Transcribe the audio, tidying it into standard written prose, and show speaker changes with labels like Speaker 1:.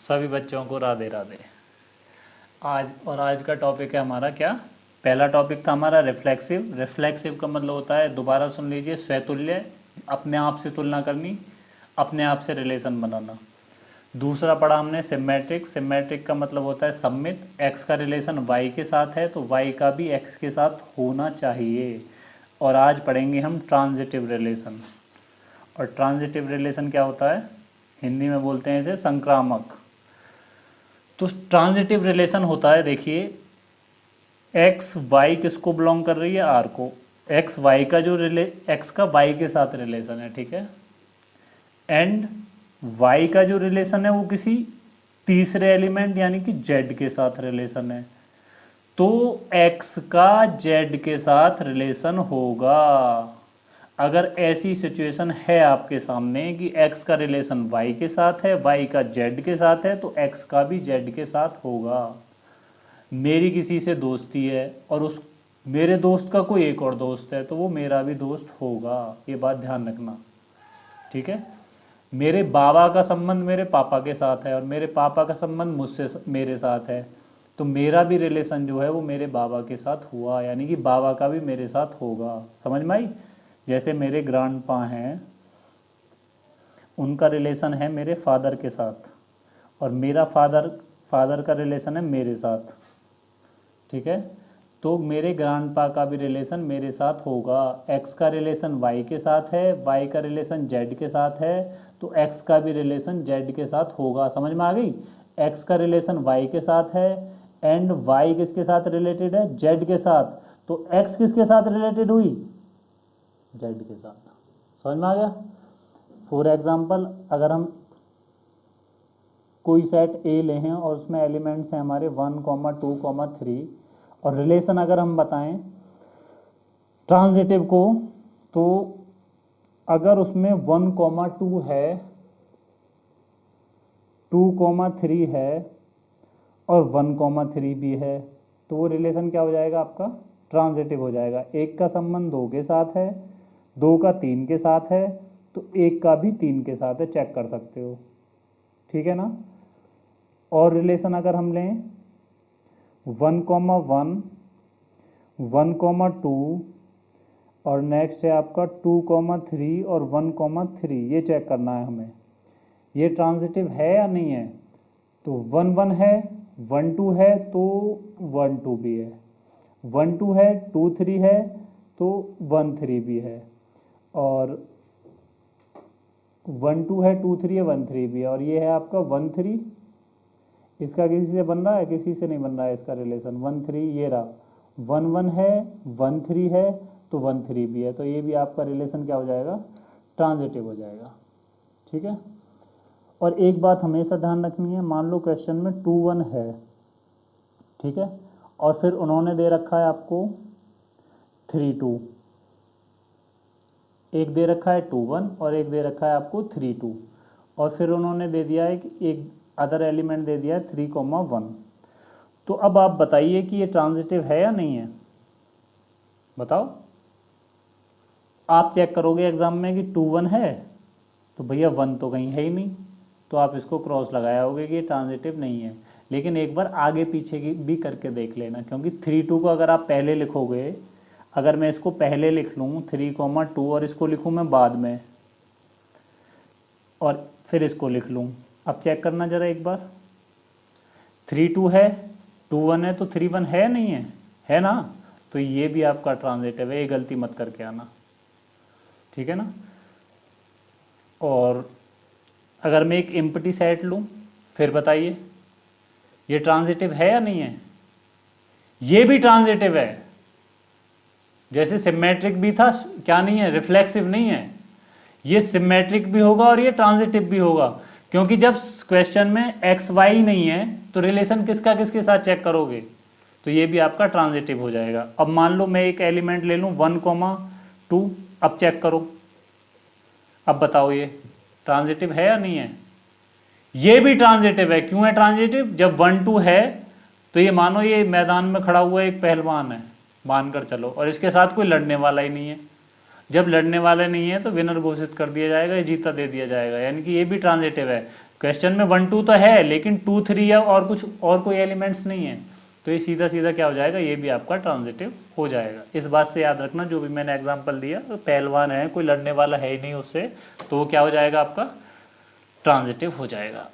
Speaker 1: सभी बच्चों को राधे राधे। आज का टॉपिक है हमारा क्या। पहला टॉपिक था हमारा रिफ्लेक्सिव। रिफ्लेक्सिव का मतलब होता है, दोबारा सुन लीजिए, स्वतुल्य, अपने आप से तुलना करनी, अपने आप से रिलेशन बनाना। दूसरा पढ़ा हमने सिमेट्रिक। सिमेट्रिक का मतलब होता है सममित, एक्स का रिलेशन वाई के साथ है तो वाई का भी एक्स के साथ होना चाहिए। और आज पढ़ेंगे हम ट्रांजिटिव रिलेशन। और ट्रांजिटिव रिलेशन क्या होता है, हिंदी में बोलते हैं इसे संक्रामक। तो ट्रांजिटिव रिलेशन होता है, देखिए, एक्स वाई किसको बिलोंग कर रही है, आर को। एक्स वाई का जो एक्स का वाई के साथ रिलेशन है, ठीक है। एंड वाई का जो रिलेशन है वो किसी तीसरे एलिमेंट यानी कि जेड के साथ रिलेशन है। तो एक्स का जेड के साथ रिलेशन होगा। अगर ऐसी सिचुएशन है आपके सामने कि x का रिलेशन y के साथ है, y का z के साथ है, तो x का भी z के साथ होगा। मेरी किसी से दोस्ती है और उस मेरे दोस्त का कोई एक और दोस्त है तो वो मेरा भी दोस्त होगा, ये बात ध्यान रखना, ठीक है। मेरे बाबा का संबंध मेरे पापा के साथ है और मेरे पापा का संबंध मुझसे मेरे साथ है, तो मेरा भी रिलेशन जो है वो मेरे बाबा के साथ हुआ, यानी कि बाबा का भी मेरे साथ होगा। समझ में आई। जैसे मेरे ग्रैंडपा हैं, उनका रिलेशन है मेरे फादर के साथ और मेरा फादर का रिलेशन है मेरे साथ, ठीक है। तो मेरे ग्रैंडपा का भी रिलेशन मेरे साथ होगा। एक्स का रिलेशन वाई के साथ है, वाई का रिलेशन जेड के साथ है, तो एक्स का भी रिलेशन जेड के साथ होगा। समझ में आ गई। एक्स का रिलेशन वाई के साथ है एंड वाई किसके साथ रिलेटेड है, जेड के साथ, तो एक्स किसके साथ रिलेटेड हुई, जेड के साथ। समझ में आ गया। फॉर एग्जाम्पल, अगर हम कोई सेट ए लें और उसमें एलिमेंट्स हैं हमारे 1, 2, 3 और रिलेशन अगर हम बताएं ट्रांजिटिव को, तो अगर उसमें 1, 2 है, 2, 3 है और 1, 3 भी है, तो वो रिलेशन क्या हो जाएगा आपका, ट्रांजिटिव हो जाएगा। एक का संबंध 2 के साथ है, 2 का 3 के साथ है, तो एक का भी 3 के साथ है, चेक कर सकते हो, ठीक है ना। और रिलेशन अगर हम लें 1, 1, 2 और नेक्स्ट है आपका 2, 3 और 1, 3, ये चेक करना है हमें, ये ट्रांजिटिव है या नहीं है। तो 1, 1 है, 1, 2 है तो 1, 2 भी है, 1, 2 है, 2, 3 है तो 1, 3 भी है, और 1, 2 है, 2, 3 है, 1, 3 भी है, और ये है आपका 1, 3। इसका किसी से बन रहा है, किसी से नहीं बन रहा है इसका रिलेशन। 1, 3 ये रहा, 1, 1 है, 1, 3 है तो 1, 3 भी है, तो ये भी आपका रिलेशन क्या हो जाएगा, ट्रांजिटिव हो जाएगा, ठीक है। और एक बात हमेशा ध्यान रखनी है, मान लो क्वेश्चन में 2, 1 है, ठीक है, और फिर उन्होंने दे रखा है आपको 3, 2, एक दे रखा है 2, 1 और एक दे रखा है आपको 3, 2, और फिर उन्होंने दे दिया है कि एक अदर एलिमेंट दे दिया है 3, 1। तो अब आप बताइए कि ये ट्रांजिटिव है या नहीं है, बताओ। आप चेक करोगे एग्जाम में कि 2, 1 है तो भैया 1 तो कहीं है ही नहीं, तो आप इसको क्रॉस लगाया होगे कि ये ट्रांजिटिव नहीं है। लेकिन एक बार आगे पीछे की भी करके देख लेना, क्योंकि 3, 2 को अगर आप पहले लिखोगे, अगर मैं इसको पहले लिख लूँ 3, 2 और इसको लिखूँ मैं बाद में और फिर इसको लिख लूँ, अब चेक करना ज़रा एक बार। 3, 2 है, 2, 1 है तो 3, 1 है नहीं है, है ना, तो ये भी आपका ट्रांजिटिव है, ये गलती मत करके आना, ठीक है ना। और अगर मैं एक एम्प्टी सेट लूँ, फिर बताइए ये ट्रांजिटिव है या नहीं है, ये भी ट्रांजिटिव है। जैसे सिमेट्रिक भी था, क्या नहीं है, रिफ्लेक्सिव नहीं है, ये सिमेट्रिक भी होगा और ये ट्रांजिटिव भी होगा, क्योंकि जब क्वेश्चन में एक्स वाई नहीं है तो रिलेशन किसका किसके साथ चेक करोगे, तो ये भी आपका ट्रांजिटिव हो जाएगा। अब मान लो मैं एक एलिमेंट ले लूँ 1, 2, अब चेक करो, अब बताओ ये ट्रांजिटिव है या नहीं है, ये भी ट्रांजिटिव है। क्यों है ट्रांजिटिव, जब 1, 2 है तो ये मानो ये मैदान में खड़ा हुआ एक पहलवान है, मानकर चलो, और इसके साथ कोई लड़ने वाला ही नहीं है। जब लड़ने वाले नहीं है तो विनर घोषित कर दिया जाएगा, ये जीता दे दिया जाएगा, यानी कि ये भी ट्रांजिटिव है। क्वेश्चन में 1 2 तो है, लेकिन 2 3 या और कुछ और कोई एलिमेंट्स नहीं है, तो ये सीधा सीधा क्या हो जाएगा, ये भी आपका ट्रांजिटिव हो जाएगा। इस बात से याद रखना, जो भी मैंने एग्जांपल दिया, तो पहलवान है, कोई लड़ने वाला है ही नहीं उससे, तो वो क्या हो जाएगा, आपका ट्रांजिटिव हो जाएगा।